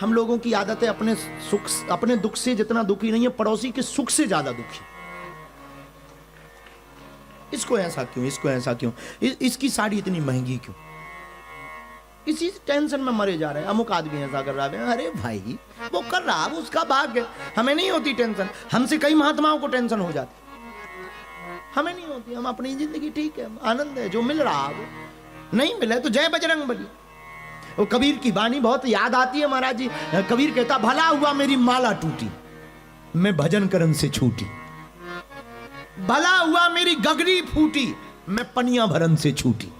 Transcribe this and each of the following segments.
हम लोगों की आदत है अपने दुख से जितना दुखी नहीं है, पड़ोसी के सुख से ज्यादा दुखी। इसको ऐसा क्यों, इसको ऐसा क्यों, इसकी साड़ी इतनी महंगी क्यों, इसी टेंशन में मरे जा रहे हैं। अमुक आदमी ऐसा कर रहा है, अरे भाई वो कर रहा, वो उसका भाग्य, हमें नहीं होती टेंशन। हमसे कई महात्माओं को टेंशन हो जाती, हमें नहीं होती। हम अपनी जिंदगी ठीक है, आनंद है, जो मिल रहा वो, नहीं मिले तो जय बजरंग बली। वो कबीर की वाणी बहुत याद आती है महाराज जी। कबीर कहता, भला हुआ मेरी माला टूटी, मैं भजन करन से छूटी। भला हुआ मेरी गगरी फूटी, मैं पनिया भरन से छूटी।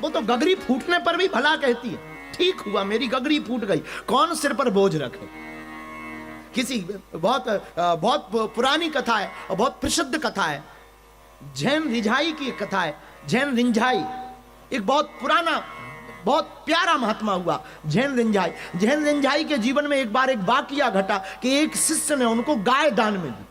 वो तो गगरी फूटने पर भी भला कहती है, ठीक हुआ मेरी गगरी फूट गई। कौन सिर पर बोझ रखे। किसी बहुत पुरानी कथा है और बहुत प्रसिद्ध कथा है, जैन रिंझाई की एक कथा है। जैन रिंझाई एक बहुत पुराना, बहुत प्यारा महात्मा हुआ, जैन रिंझाई। जैन रिंझाई के जीवन में एक बार एक वाकया घटा कि एक शिष्य ने उनको गाय दान में दी।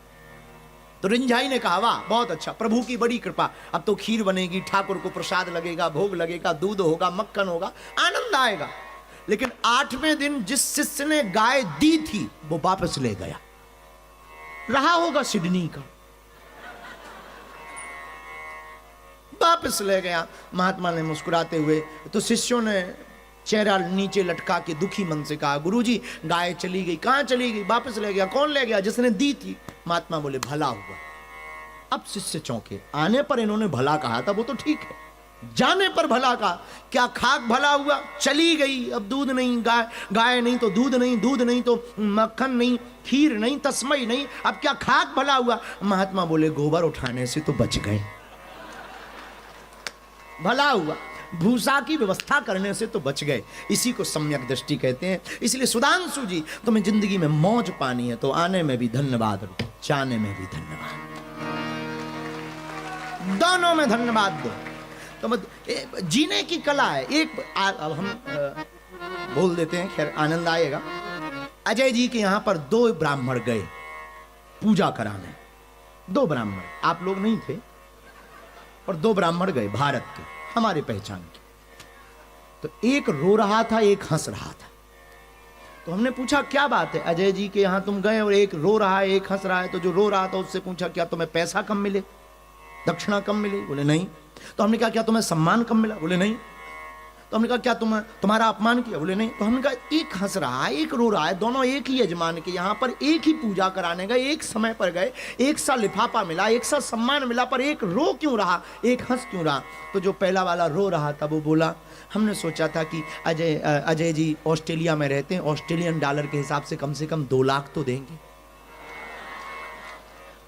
तो रिंझाई ने कहा, वाह बहुत अच्छा, प्रभु की बड़ी कृपा, अब तो खीर बनेगी, ठाकुर को प्रसाद लगेगा, भोग लगेगा, दूध होगा, मक्खन होगा, आनंद आएगा। लेकिन 8वें दिन जिस शिष्य ने गाय दी थी वो वापस ले गया। रहा होगा सिडनी का, वापस ले गया। महात्मा ने मुस्कुराते हुए, तो शिष्यों ने चेहरा नीचे लटका के दुखी मन से कहा, गुरुजी गाय चली गई। कहां चली गई? वापस ले गया। कौन ले गया? जिसने दी थी। महात्मा बोले, भला हुआ। अब शिष्य चौंके, आने पर इन्होंने भला कहा था वो तो ठीक है, जाने पर भला कहा। क्या खाक भला हुआ? चली गई, अब दूध नहीं, गाय नहीं तो दूध नहीं, दूध नहीं तो मक्खन नहीं, खीर नहीं, तस्मई नहीं, अब क्या खाक भला हुआ? महात्मा बोले, गोबर उठाने से तो बच गए, भला हुआ, भूसा की व्यवस्था करने से तो बच गए। इसी को सम्यक दृष्टि कहते हैं। इसलिए सुधांशु जी, तुम्हें जिंदगी में मौज पानी है तो आने में भी धन्यवाद, जाने में भी धन्यवाद, दोनों में धन्यवाद दो। तो जीने की कला है। एक अब हम बोल देते हैं, खैर आनंद आएगा। अजय जी के यहां पर 2 ब्राह्मण गए पूजा कराने। 2 ब्राह्मण, आप लोग नहीं थे, और 2 ब्राह्मण गए भारत के, हमारे पहचान के। तो एक रो रहा था, एक हंस रहा था। तो हमने पूछा क्या बात है, अजय जी के यहां तुम गए और एक रो रहा है एक हंस रहा है। तो जो रो रहा था उससे पूछा, क्या तुम्हें पैसा कम मिले, दक्षिणा कम मिली? बोले नहीं। तो हमने कहा, क्या तुम्हें सम्मान कम मिला? बोले नहीं। तो हमने कहा, क्या तुम्हारा अपमान किया? बोले नहीं। तो हमने कहा, एक हंस रहा है एक रो रहा है, दोनों एक ही यजमान के यहाँ पर एक ही पूजा कराने गए, एक समय पर गए, एक सा लिफाफा मिला, एक सा सम्मान मिला, पर एक रो क्यों रहा, एक हंस क्यों रहा? तो जो पहला वाला रो रहा था वो बोला, हमने सोचा था कि अजय जी ऑस्ट्रेलिया में रहते हैं, ऑस्ट्रेलियन डॉलर के हिसाब से कम 2 लाख तो देंगे,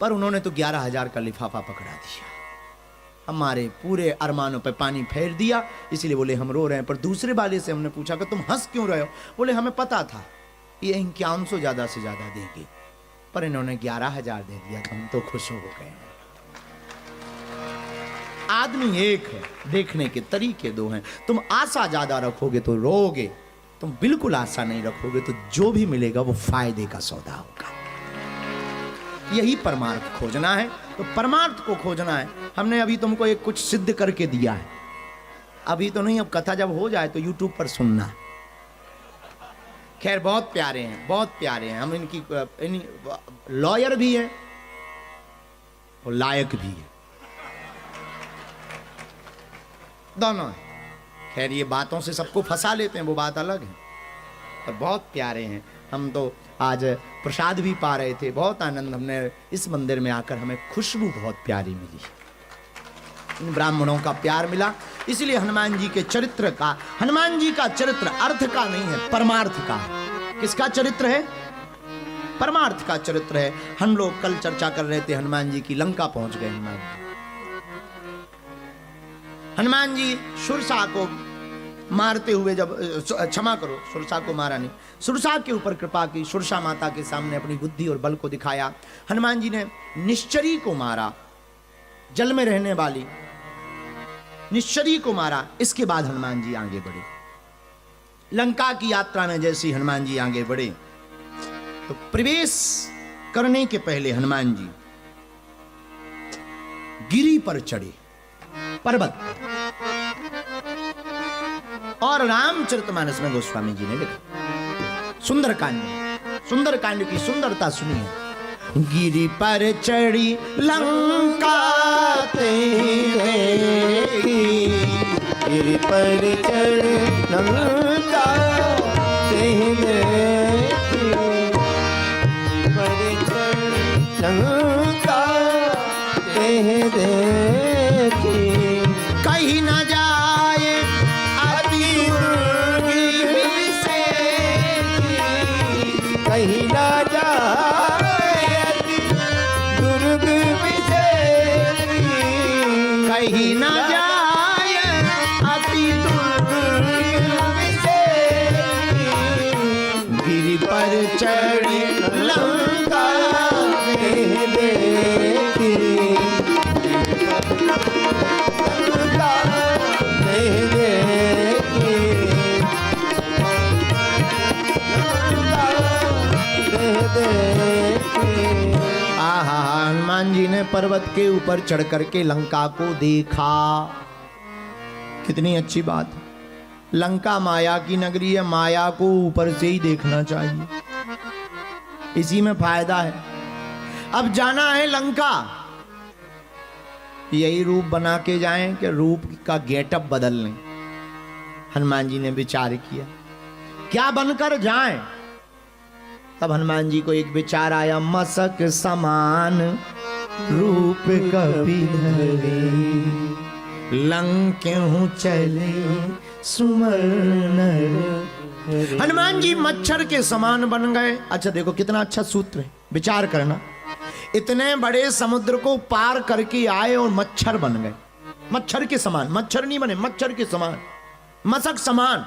पर उन्होंने तो 11,000 का लिफाफा पकड़ा दिया, हमारे पूरे अरमानों पे पानी फेर दिया। इसलिए बोले हम रो रहे हैं। पर दूसरे वाले से हमने पूछा कि तुम हंस क्यों रहे हो? बोले हमें पता था ये 5100 ज्यादा से ज्यादा देंगे, पर इन्होंने 11,000 दे दिया, हम तो खुश हो गए। आदमी एक है, देखने के तरीके 2 हैं। तुम आशा ज्यादा रखोगे तो रोओगे, तुम बिल्कुल आशा नहीं रखोगे तो जो भी मिलेगा वो फायदे का सौदा होगा। यही परमार्थ खोजना है। तो परमार्थ को खोजना है। हमने अभी तुमको एक कुछ सिद्ध करके दिया है, अभी तो नहीं, अब कथा जब हो जाए तो YouTube पर सुनना। खैर बहुत प्यारे हैं, बहुत प्यारे हैं। हम इनकी लॉयर भी हैं और लायक भी है, दोनों है। खैर ये बातों से सबको फंसा लेते हैं, वो बात अलग है, पर बहुत प्यारे हैं। हम तो आज प्रसाद भी पा रहे थे, बहुत आनंद। हमने इस मंदिर में आकर हमें खुशबू बहुत प्यारी मिली, इन ब्राह्मणों का प्यार मिला। इसलिए हनुमान जी के चरित्र का, हनुमान जी का चरित्र अर्थ का नहीं है, परमार्थ का है। किसका चरित्र है? परमार्थ का चरित्र है। हम लोग कल चर्चा कर रहे थे, हनुमान जी की लंका पहुंच गए। हनुमान जी सुरसा को मारते हुए, जब क्षमा करो, सुरसा को मारा नहीं, सुरसा के ऊपर कृपा की, सुरसा माता के सामने अपनी बुद्धि और बल को दिखाया। हनुमान जी ने निश्चरी को मारा, जल में रहने वाली निश्चरी को मारा। इसके बाद हनुमान जी आगे बढ़े। लंका की यात्रा में जैसे हनुमान जी आगे बढ़े तो प्रवेश करने के पहले हनुमान जी गिरी पर चढ़े, पर्वत। और रामचरितमानस में गोस्वामी जी ने लिखा, सुंदरकांड की सुंदरता सुनिए। गिरि पर चढ़ी लंका तेरे, गिरि पर चढ़ी लंका तेरे, पर चढ़ी लंका तेरे, कहीं न जाए अति दुर्ग से, कहीं ना जाए अति दुर्ग से, कहीं न जाए अति दुर्ग से, गिरि पर चढ़ी लंका तेरे, आहा, हनुमान जी ने पर्वत के ऊपर चढ़ करके लंका को देखा। कितनी अच्छी बात। लंका माया की नगरी है, माया को ऊपर से ही देखना चाहिए, इसी में फायदा है। अब जाना है लंका, यही रूप बना के जाएं कि रूप का गेटअप बदल लें। हनुमान जी ने विचार किया क्या बनकर जाएं। तब हनुमान जी को एक विचार आया, मसक समान रूप कपिधरे, लंक्यों चले सुमर्ण। हनुमान जी मच्छर के समान बन गए। अच्छा देखो कितना अच्छा सूत्र है, विचार करना। इतने बड़े समुद्र को पार करके आए और मच्छर बन गए, मच्छर के समान। मच्छर नहीं बने, मच्छर के समान, मसक समान।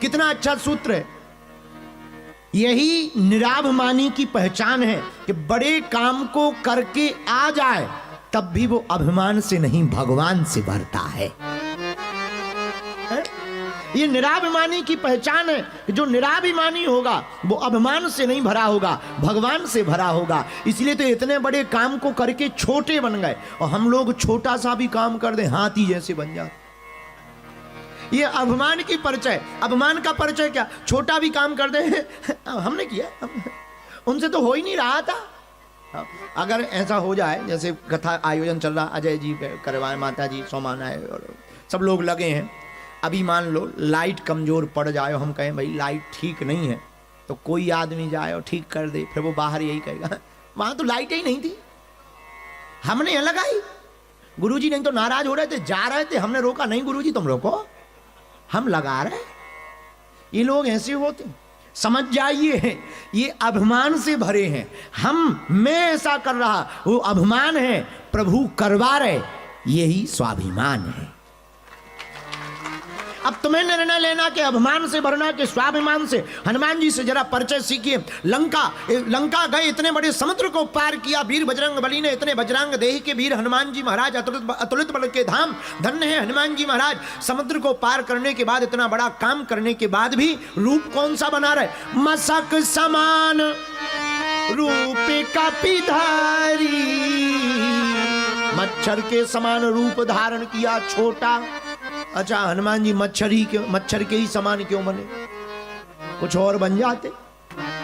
कितना अच्छा सूत्र है। यही निराभिमानी की पहचान है कि बड़े काम को करके आ जाए तब भी वो अभिमान से नहीं भगवान से भरता है। ये निराभिमानी की पहचान है कि जो निराभिमानी होगा वो अभिमान से नहीं भरा होगा, भगवान से भरा होगा। इसलिए तो इतने बड़े काम को करके छोटे बन गए, और हम लोग छोटा सा भी काम कर दे हाथी जैसे बन जाते। ये अभिमान की परिचय। अभिमान का परिचय क्या? छोटा भी काम कर दे हमने किया, उनसे तो हो ही नहीं रहा था। अगर ऐसा हो जाए, जैसे कथा आयोजन चल रहा, अजय जी करवाए, माता जी सोमान आए और सब लोग लगे हैं। अभी मान लो लाइट कमजोर पड़ जाए, हम कहें भाई लाइट ठीक नहीं है, तो कोई आदमी जाए और ठीक कर दे, फिर वो बाहर यही कहेगा वहां तो लाइट ही नहीं थी, हमने यह लगाई। गुरुजी नहीं तो नाराज हो रहे थे, जा रहे थे, हमने रोका नहीं, गुरुजी तुम रोको, हम लगा रहे। ये लोग ऐसे होते, समझ जाइए ये अभिमान से भरे हैं। मैं ऐसा कर रहा, वो अभिमान है, प्रभु करवा रहे, यही स्वाभिमान है। अब तुम्हें निर्णय लेना कि अभिमान से भरना के स्वाभिमान से। हनुमान जी से जरा परिचय सीखिए। लंका गए, इतने बड़े समुद्र को पार किया। वीर बजरंग बली ने, इतने बजरंग देही के वीर हनुमान जी महाराज, अतुलित बल के धाम, धन्य है हनुमान जी महाराज। समुद्र को पार करने के बाद, इतना बड़ा काम करने के बाद भी रूप कौन सा बना रहे? मसक समान रूप कपिधारी, मच्छर के समान रूप धारण किया, छोटा। अच्छा हनुमान जी मच्छर के ही समान क्यों बने? कुछ और बन जाते।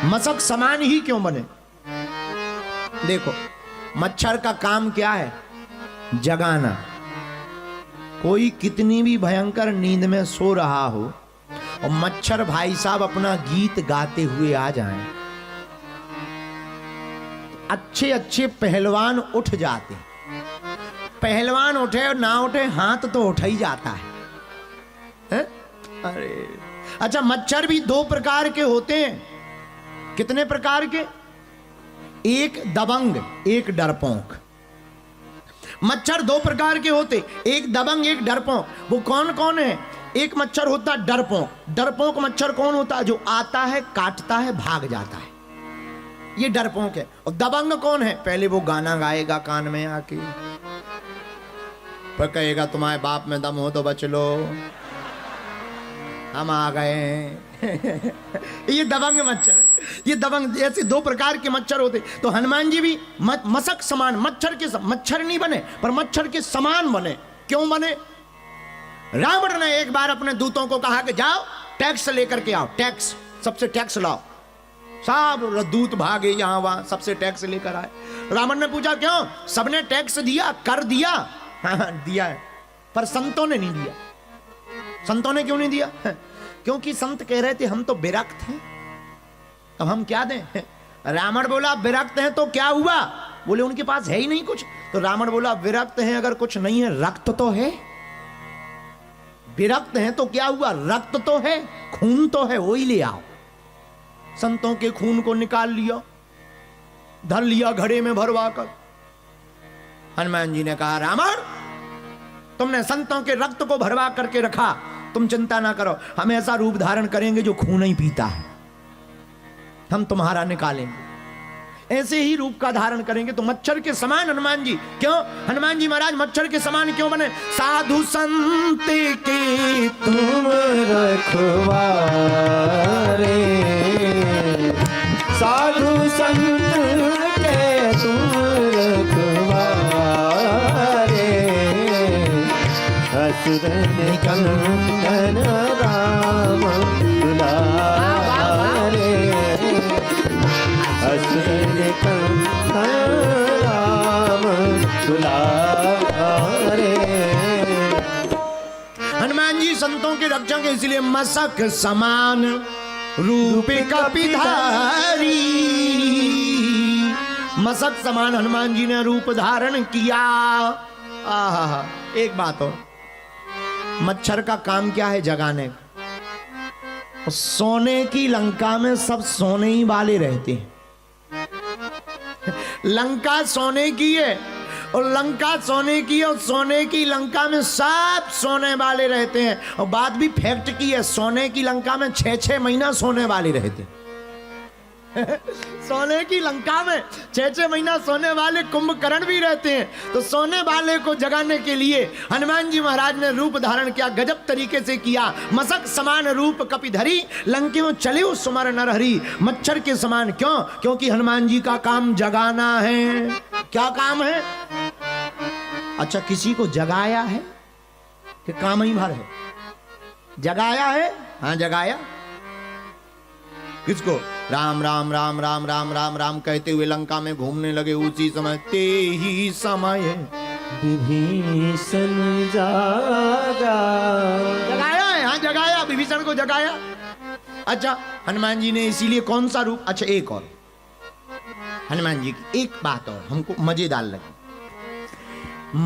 मसक समान ही क्यों बने? देखो मच्छर का काम क्या है? जगाना। कोई कितनी भी भयंकर नींद में सो रहा हो और मच्छर भाई साहब अपना गीत गाते हुए आ जाएं, अच्छे अच्छे पहलवान उठ जाते। पहलवान उठे और ना उठे, हाथ तो उठ ही जाता है। अरे अच्छा, मच्छर भी दो प्रकार के होते हैं। कितने प्रकार के? एक दबंग, एक डरपोक। मच्छर दो प्रकार के होते, एक दबंग, एक डरपोक। वो कौन कौन है? एक मच्छर होता है डरपोक। डरपोक मच्छर कौन होता है? जो आता है, काटता है, भाग जाता है, ये डरपोक है। और दबंग कौन है? पहले वो गाना गाएगा कान में आके, पर कहेगा तुम्हारे बाप में दम हो तो बच लो, हम आ गए ये दबंग मच्छर। ये दबंग, ऐसे दो प्रकार के मच्छर होते। तो हनुमान जी भी मसक समान, मच्छर नहीं बने, पर मच्छर के समान बने। क्यों बने? रावण ने एक बार अपने दूतों को कहा कि जाओ टैक्स लेकर के आओ, टैक्स, सबसे टैक्स लाओ। सब दूत भागे यहां वहां, सबसे टैक्स लेकर आए। रावण ने पूछा क्यों? सबने टैक्स दिया, कर दिया? हाँ दिया है, पर संतों ने नहीं दिया। संतों ने क्यों नहीं दिया? क्योंकि संत कह रहे थे हम तो विरक्त हैं, अब हम क्या दें? रावण बोला विरक्त हैं तो क्या हुआ? बोले उनके पास है ही नहीं कुछ। तो रावण बोला विरक्त हैं अगर कुछ नहीं है, रक्त तो है। विरक्त हैं तो क्या हुआ? रक्त तो है, खून तो है, वही ले आओ। संतों के खून को निकाल लिया, धर लिया घड़े में भरवा कर। हनुमान जी ने कहा रावण, तुमने संतों के रक्त को भरवा करके रखा, तुम चिंता ना करो, हम ऐसा रूप धारण करेंगे जो खून ही पीता है, हम तुम्हारा निकालेंगे। ऐसे ही रूप का धारण करेंगे। तो मच्छर के समान हनुमान जी क्यों? हनुमान जी महाराज मच्छर के समान क्यों बने? साधु संत के तुम रखवारे, साधु संत के तुम रखवारे, असुर निकंदन राम दुलारे, असुर निकंदन राम दुलारे। हनुमान जी संतों के रक्षक, इसलिए मसक समान रूप कपिधारी। मसक समान हनुमान जी ने रूप धारण किया। आहा, एक बात और, मच्छर का काम क्या है? जगाने का। सोने की लंका में सब सोने ही वाले रहते हैं। लंका सोने की है, और लंका सोने की है, और सोने की लंका में सब सोने वाले रहते हैं। और बात भी फैक्ट की है, सोने की लंका में 6-6 महीना सोने वाले रहते हैं। सोने की लंका में 6-6 महीना सोने वाले कुंभकर्ण भी रहते हैं। तो सोने वाले को जगाने के लिए हनुमान जी महाराज ने रूप धारण किया, गजब तरीके से किया। मसक समान रूप कपिधरी, लंकियों चलियो सुमर नरहरि। मच्छर के समान क्यों? क्योंकि हनुमान जी का काम जगाना है। क्या काम है? अच्छा, किसी को जगाया है कि काम ही भर है? जगाया है? हाँ जगाया। किसको? राम राम राम राम राम राम राम कहते हुए लंका में घूमने लगे। उसी समय ते ही समय विभीषण जागा, जगाया है। हाँ जगाया, विभीषण को जगाया। अच्छा, हनुमान जी ने इसीलिए कौन सा रूप? अच्छा, एक और हनुमान जी की एक बात और हमको मजेदार लगी।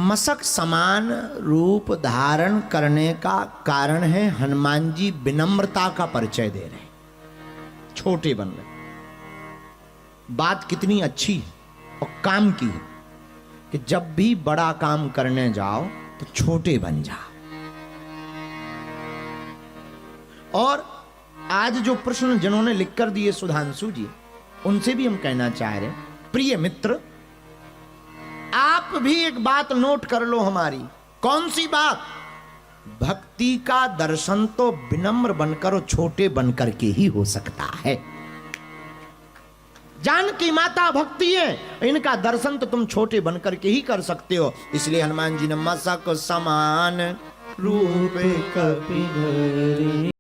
मसक समान रूप धारण करने का कारण है हनुमान जी विनम्रता का परिचय दे रहे हैं, छोटे बन रहे। बात कितनी अच्छी है और काम की है कि जब भी बड़ा काम करने जाओ तो छोटे बन जाओ। और आज जो प्रश्न जिन्होंने लिखकर दिए सुधांशु जी, उनसे भी हम कहना चाह रहे हैं, प्रिय मित्र, आप भी एक बात नोट कर लो हमारी। कौन सी बात? भक्ति का दर्शन तो विनम्र बनकर और छोटे बनकर के ही हो सकता है। जानकी माता भक्ति है, इनका दर्शन तो तुम छोटे बनकर के ही कर सकते हो। इसलिए हनुमान जी ने मसक समान रूप कपिधरी।